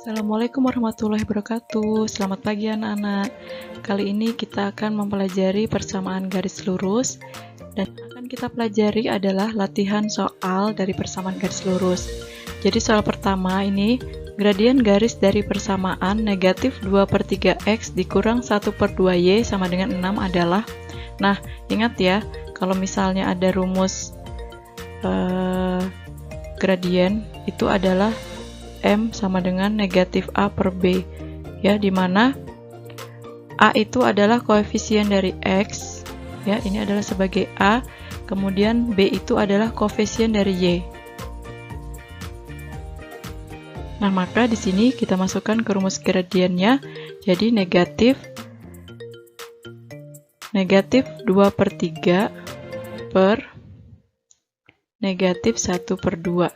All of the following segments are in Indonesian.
Assalamualaikum warahmatullahi wabarakatuh. Selamat pagi anak-anak. Kali ini kita akan mempelajari persamaan garis lurus, dan yang akan kita pelajari adalah latihan soal dari persamaan garis lurus. Jadi soal pertama ini, gradien garis dari persamaan negatif 2/3x dikurang 1/2y sama dengan 6 adalah. Nah, ingat ya, kalau misalnya ada rumus gradien itu adalah M sama dengan negatif A per B, ya, dimana A itu adalah koefisien dari X, ya, ini adalah sebagai A, kemudian B itu adalah koefisien dari Y. Nah, maka di sini kita masukkan ke rumus gradiennya, jadi negatif 2/3 per negatif 1/2,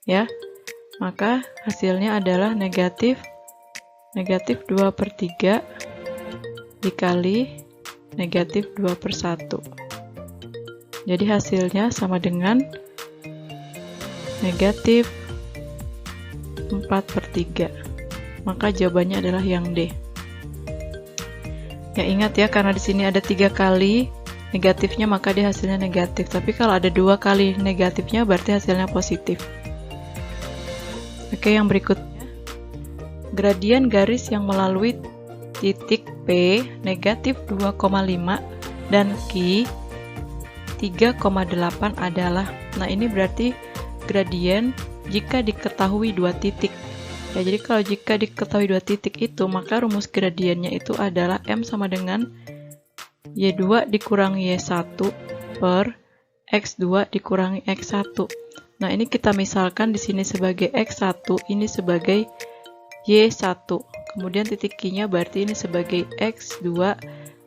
ya. Maka hasilnya adalah negatif 2/3 dikali negatif 2/1. Jadi hasilnya sama dengan negatif 4/3. Maka jawabannya adalah yang D. Ya, ingat ya, karena di sini ada 3 kali negatifnya maka dia hasilnya negatif. Tapi kalau ada 2 kali negatifnya berarti hasilnya positif. Oke, yang berikutnya, gradien garis yang melalui titik P negatif 2,5 dan Q 3,8 adalah. Nah, ini berarti gradien jika diketahui 2 titik. Ya, jadi kalau jika diketahui 2 titik itu, maka rumus gradiennya itu adalah M sama dengan Y2 dikurangi Y1 per X2 dikurangi X1. Nah, ini kita misalkan di sini sebagai X1, ini sebagai Y1. Kemudian titik Q-nya berarti ini sebagai X2,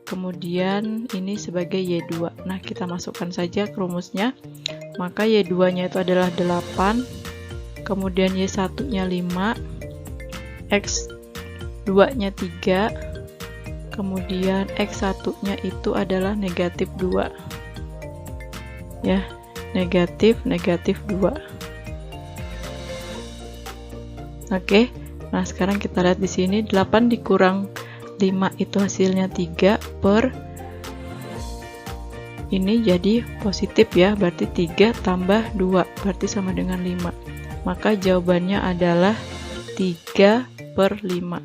kemudian ini sebagai Y2. Nah, kita masukkan saja ke rumusnya. Maka Y2-nya itu adalah 8, kemudian Y1-nya 5, X2-nya 3, kemudian X1-nya itu adalah negatif 2. Ya. Negatif 2. Oke, nah sekarang kita lihat di sini 8 dikurang 5 itu hasilnya 3 per ini jadi positif ya, berarti 3 tambah 2 berarti sama dengan 5. Maka jawabannya adalah 3/5.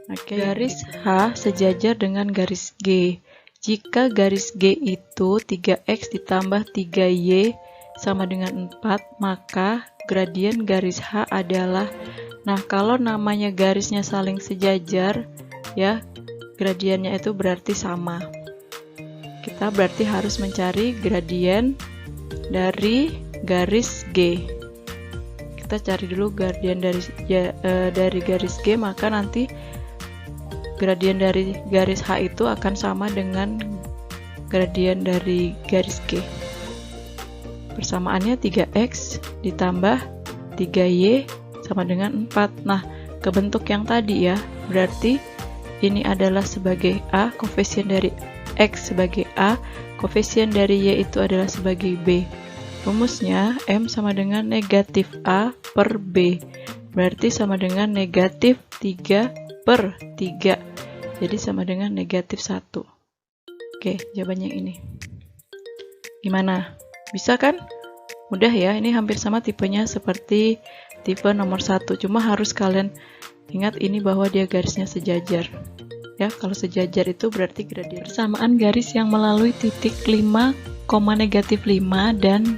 Oke, garis H sejajar dengan garis G. Jika garis G itu 3x ditambah 3y sama dengan 4, maka gradien garis H adalah. Nah, kalau namanya garisnya saling sejajar, ya, gradiennya itu berarti sama. Kita berarti harus mencari gradien dari garis G. Kita cari dulu gradien dari garis G, maka nanti gradien dari garis H itu akan sama dengan gradien dari garis G. Persamaannya 3x ditambah 3y sama dengan 4. Nah, kebentuk yang tadi ya, berarti ini adalah sebagai A, koefisien dari X sebagai A, koefisien dari Y itu adalah sebagai B. Rumusnya M sama dengan negatif A per B, berarti sama dengan negatif 3/3. Jadi sama dengan negatif 1. Oke, jawabannya ini. Gimana? Bisa kan? Mudah ya, ini hampir sama tipenya seperti tipe nomor 1. Cuma harus kalian ingat ini bahwa dia garisnya sejajar. Ya, kalau sejajar itu berarti gradien. Persamaan garis yang melalui titik 5, negatif 5 dan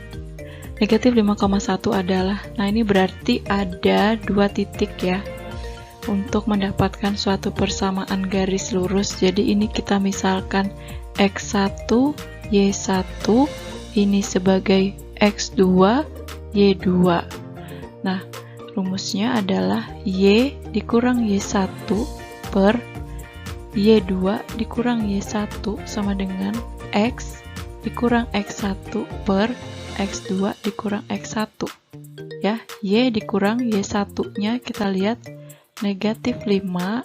negatif 5,1 adalah. Nah, ini berarti ada 2 titik ya. Untuk mendapatkan suatu persamaan garis lurus, jadi ini kita misalkan X1, Y1 ini sebagai X2, Y2. Nah, rumusnya adalah Y dikurang Y1 per Y2 dikurang Y1 sama dengan X dikurang X1 per X2 dikurang X1. Ya, Y dikurang Y1-nya kita lihat negatif 5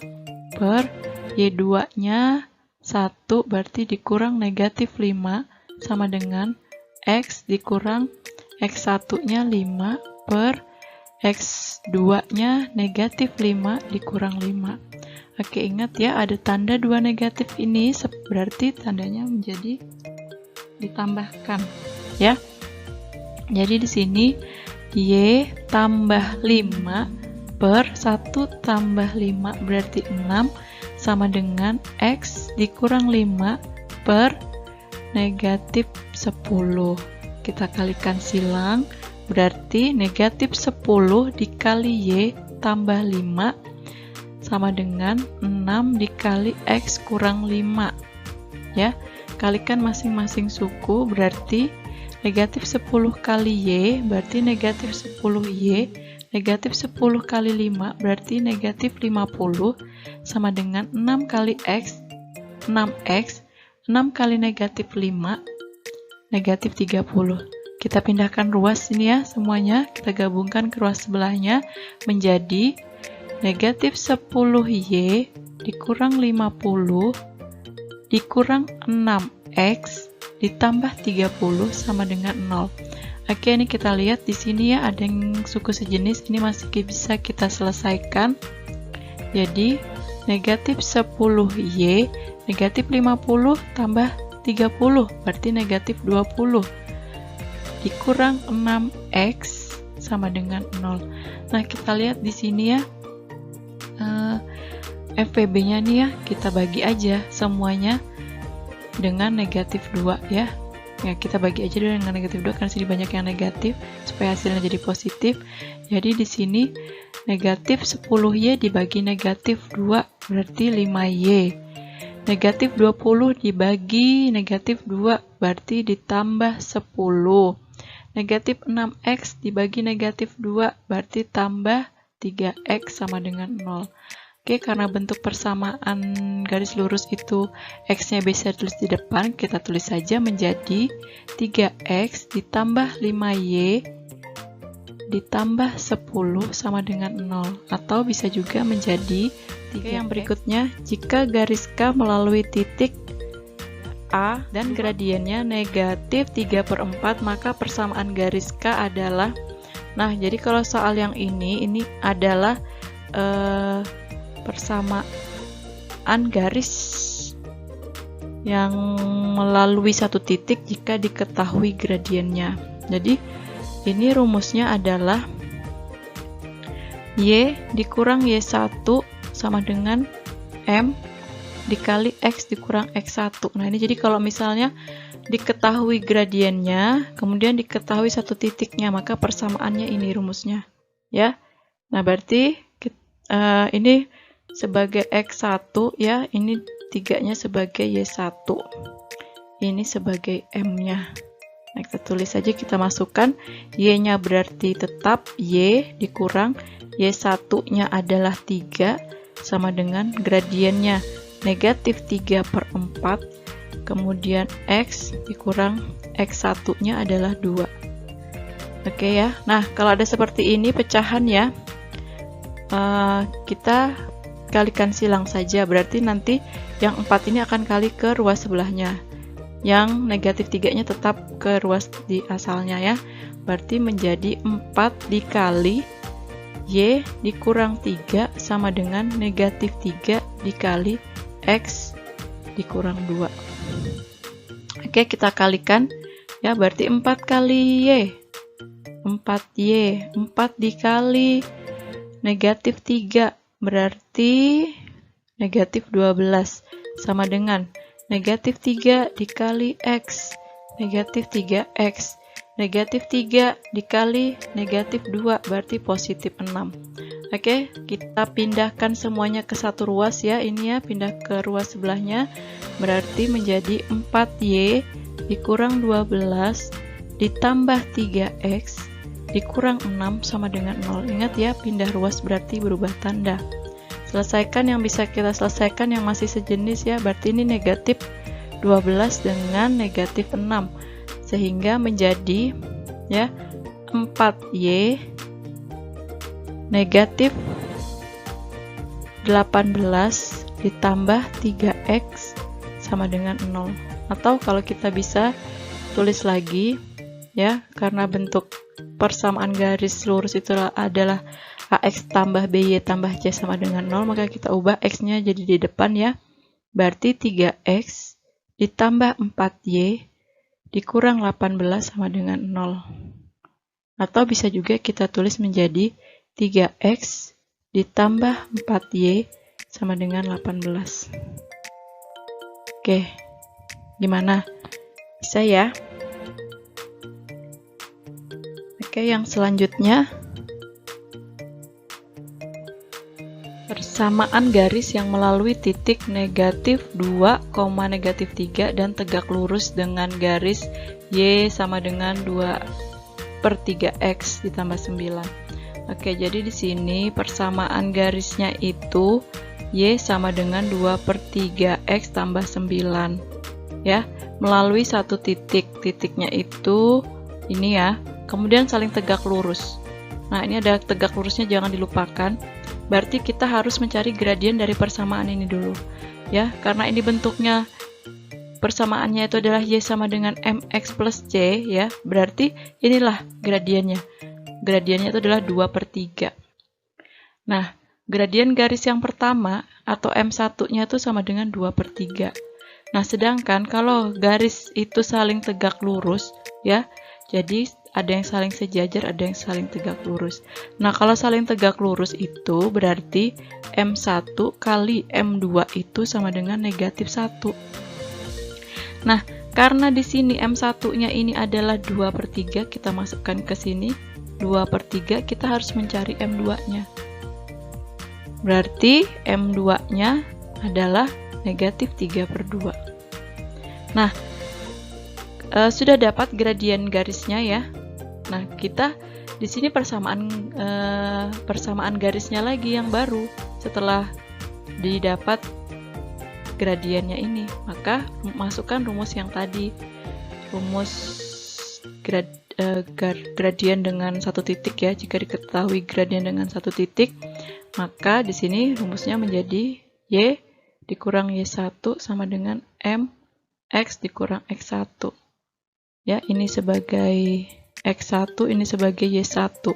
per Y2-nya 1 berarti dikurang negatif 5 sama dengan X dikurang X1 nya 5 per X2 nya negatif 5 dikurang 5. Oke, ingat ya, ada tanda 2 negatif ini, berarti tandanya menjadi ditambahkan ya. Jadi di sini Y tambah 5 per 1 tambah 5 berarti 6 sama dengan X dikurang 5 per negatif 10. Kita kalikan silang, berarti negatif 10 dikali Y tambah 5 sama dengan 6 dikali X kurang 5 ya. Kalikan masing-masing suku, berarti negatif 10 kali Y berarti negatif 10Y, negatif 10 kali 5 berarti negatif 50 sama dengan 6 kali X, 6X, 6 kali negatif 5 negatif 30. Kita pindahkan ruas ini ya semuanya, kita gabungkan ke ruas sebelahnya menjadi negatif 10Y dikurang 50 dikurang 6X ditambah 30 sama dengan 0. Oke, ini kita lihat di sini ya, ada yang suku sejenis, ini masih bisa kita selesaikan. Jadi negatif 10Y negatif 50 tambah 30 berarti negatif 20 dikurang 6X sama dengan 0. Nah, kita lihat di sini ya, FPB-nya nih ya, kita bagi aja semuanya dengan negatif 2 ya. Ya, kita bagi aja dulu dengan negatif 2 karena sini banyak yang negatif supaya hasilnya jadi positif. Jadi di sini negatif 10Y dibagi negatif 2 berarti 5Y. Negatif 20 dibagi negatif 2 berarti ditambah 10. Negatif 6X dibagi negatif 2 berarti tambah 3X sama dengan 0. Oke, karena bentuk persamaan garis lurus itu X-nya bisa tulis di depan, kita tulis saja menjadi 3X ditambah 5Y ditambah 10 sama dengan 0. Atau bisa juga menjadi 3X. Oke, yang berikutnya, jika garis K melalui titik A dan gradiennya negatif 3/4, maka persamaan garis K adalah, nah jadi kalau soal yang ini adalah persamaan garis yang melalui satu titik jika diketahui gradiennya. Jadi ini rumusnya adalah Y dikurang Y1 sama dengan M dikali X dikurang X1. Nah, ini jadi kalau misalnya diketahui gradiennya, kemudian diketahui satu titiknya, maka persamaannya ini rumusnya. Ya. Nah, berarti ini sebagai X1 ya, ini 3-nya sebagai Y1. Ini sebagai M-nya. Nah, kita tulis saja, kita masukkan Y-nya berarti tetap Y dikurang Y1-nya adalah 3 sama dengan gradiennya negatif 3/4, kemudian X dikurang X1-nya adalah 2. Oke ya, nah kalau ada seperti ini pecahan ya, kita kalikan silang saja, berarti nanti yang 4 ini akan kali ke ruas sebelahnya, yang negatif 3-nya tetap ke ruas di asalnya ya, berarti menjadi 4 dikali Y dikurang 3 sama dengan negatif 3 dikali X dikurang 2. Oke, kita kalikan ya, berarti 4 kali Y 4Y, 4 dikali negatif 3 berarti negatif 12 sama dengan negatif 3 dikali X negatif 3X, negatif 3 dikali negatif 2 berarti positif 6. Oke, kita pindahkan semuanya ke satu ruas ya, ini ya, pindah ke ruas sebelahnya, berarti menjadi 4Y dikurang 12 ditambah 3X dikurang 6 sama dengan 0. Ingat ya, pindah ruas berarti berubah tanda. Selesaikan yang bisa kita selesaikan yang masih sejenis ya, berarti ini negatif 12 dengan negatif 6, sehingga menjadi ya 4Y negatif 18 ditambah 3X sama dengan 0. Atau kalau kita bisa tulis lagi ya, karena bentuk persamaan garis lurus itu adalah AX tambah BY tambah C sama dengan 0, maka kita ubah X-nya jadi di depan ya. Berarti 3X ditambah 4Y dikurang 18 sama dengan 0. Atau bisa juga kita tulis menjadi 3X ditambah 4Y sama dengan 18. Oke, gimana? Bisa ya? Oke, yang selanjutnya persamaan garis yang melalui titik negatif 2, negatif 3 dan tegak lurus dengan garis Y sama dengan 2/3X ditambah 9. Oke, jadi di sini persamaan garisnya itu Y sama dengan 2/3X tambah 9 ya, melalui satu titik. Titiknya itu ini ya, kemudian saling tegak lurus. Nah, ini ada tegak lurusnya, jangan dilupakan. Berarti kita harus mencari gradien dari persamaan ini dulu ya, karena ini bentuknya persamaannya itu adalah Y sama dengan MX plus C ya, berarti inilah gradiennya. Gradiennya itu adalah 2/3. Nah, gradien garis yang pertama atau M1-nya itu sama dengan 2/3. Nah, sedangkan kalau garis itu saling tegak lurus ya, jadi ada yang saling sejajar, ada yang saling tegak lurus. Nah, kalau saling tegak lurus itu berarti M1 kali M2 itu sama dengan negatif 1. Nah, karena di sini M1-nya ini adalah 2/3, kita masukkan ke sini 2/3, kita harus mencari M2-nya. Berarti M2-nya adalah negatif 3/2. Nah, sudah dapat gradien garisnya ya. Nah, kita di sini persamaan garisnya lagi yang baru setelah didapat gradiennya ini. Maka masukkan rumus yang tadi, rumus gradien dengan satu titik ya. Jika diketahui gradien dengan satu titik, maka di sini rumusnya menjadi Y dikurang Y1 sama dengan MX dikurang X1. Ya, ini sebagai X1, ini sebagai Y1.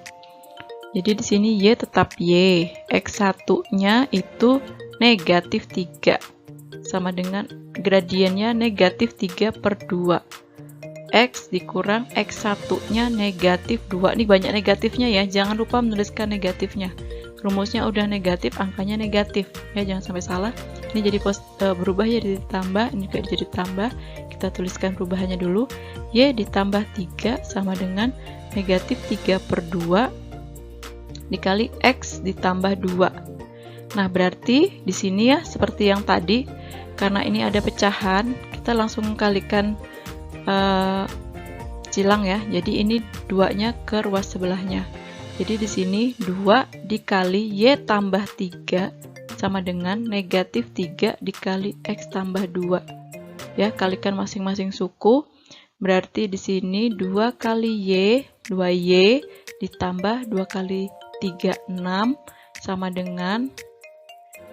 Jadi di sini Y tetap Y, X1-nya itu negatif 3 sama dengan gradiennya negatif 3/2. X dikurang X1-nya negatif 2. Ini banyak negatifnya ya, jangan lupa menuliskan negatifnya. Rumusnya udah negatif, angkanya negatif ya, jangan sampai salah. Ini jadi berubah ya, jadi ditambah, ini juga jadi tambah. Kita tuliskan perubahannya dulu. Y ditambah 3 sama dengan negatif 3/2 dikali X ditambah 2. Nah, berarti di sini ya seperti yang tadi, karena ini ada pecahan, kita langsung kalikan silang ya. Jadi ini 2-nya ke ruas sebelahnya. Jadi di sini 2 dikali Y tambah 3 sama dengan negatif 3 dikali X tambah 2. Ya, kalikan masing-masing suku. Berarti di sini 2 kali Y, 2Y ditambah 2 kali 3, 6 sama dengan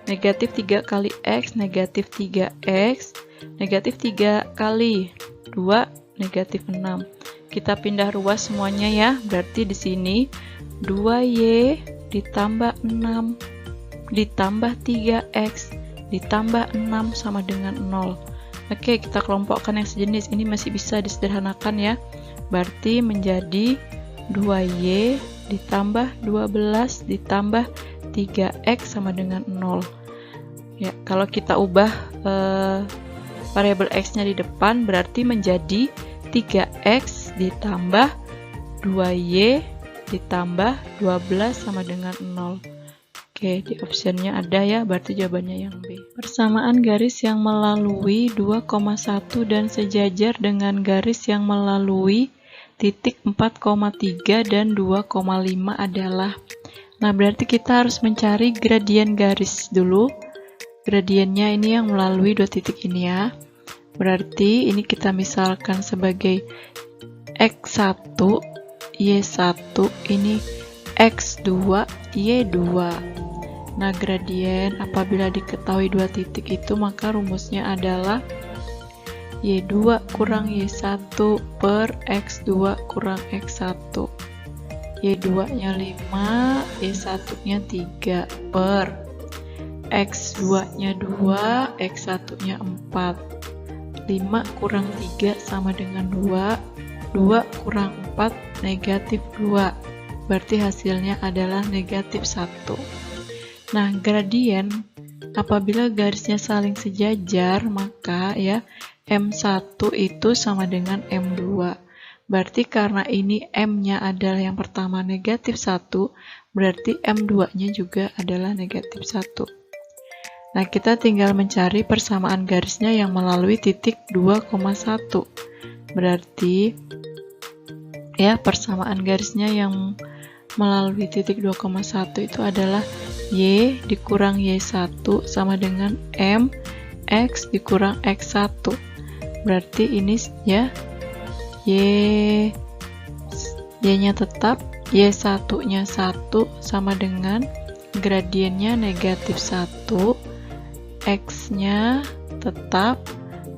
negatif 3 kali X, negatif 3X, negatif 3 kali 2, negatif 6. Kita pindah ruas semuanya ya, berarti di sini 2Y ditambah 6 ditambah 3X ditambah 6 sama dengan 0. Oke, kita kelompokkan yang sejenis, ini masih bisa disederhanakan ya. Berarti menjadi 2Y ditambah 12 ditambah 3X sama dengan 0. Ya, kalau kita ubah variabel X-nya di depan, berarti menjadi 3X ditambah 2Y ditambah 12 sama dengan 0. Oke, di optionnya ada ya, berarti jawabannya yang B. Persamaan garis yang melalui 2,1 dan sejajar dengan garis yang melalui titik 4,3 dan 2,5 adalah. Nah, berarti kita harus mencari gradien garis dulu. Gradiennya ini yang melalui dua titik ini ya. Berarti ini kita misalkan sebagai X1, Y1, ini X2, Y2. Nah, gradien apabila diketahui dua titik itu, maka rumusnya adalah Y2 kurang Y1 per X2 kurang X1. Y2 nya 5, Y1 nya 3 per X2 nya 2, X1 nya 4. 5 kurang 3 sama dengan 2, 2 kurang 4 negatif 2, berarti hasilnya adalah negatif 1. Nah, gradien apabila garisnya saling sejajar, maka ya M1 itu sama dengan M2. Berarti karena ini M-nya adalah yang pertama negatif 1, berarti M2-nya juga adalah negatif 1. Nah, kita tinggal mencari persamaan garisnya yang melalui titik 2,1. Berarti ya persamaan garisnya yang melalui titik 2,1 itu adalah Y dikurang Y1 sama dengan M X dikurang X1. Berarti ini ya Y-nya tetap, Y1-nya 1 sama dengan gradiennya negatif 1, X-nya tetap,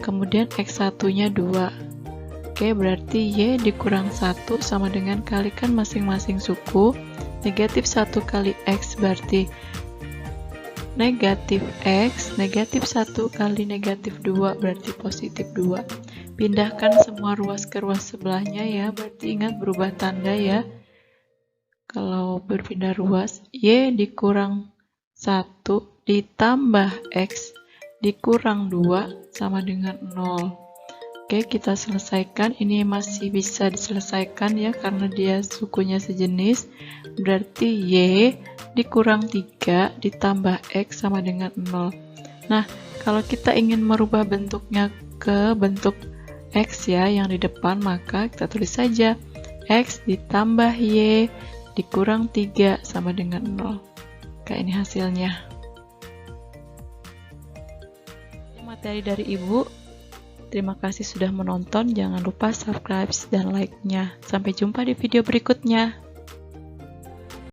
kemudian X1-nya 2. Oke, berarti Y dikurang 1 sama dengan kalikan masing-masing suku, negatif 1 kali X berarti negatif X, negatif 1 kali negatif 2 berarti positif 2. Pindahkan semua ruas ke ruas sebelahnya ya, berarti ingat berubah tanda ya. Kalau berpindah ruas, Y dikurang 1 ditambah X dikurang 2 sama dengan 0. Oke, kita selesaikan. Ini masih bisa diselesaikan ya, karena dia sukunya sejenis. Berarti Y dikurang 3 ditambah X sama dengan 0. Nah, kalau kita ingin merubah bentuknya ke bentuk X ya, yang di depan, maka kita tulis saja X ditambah Y dikurang 3 sama dengan 0. Kayak ini hasilnya. Ini materi dari Ibu. Terima kasih sudah menonton. Jangan lupa subscribe dan like-nya. Sampai jumpa di video berikutnya.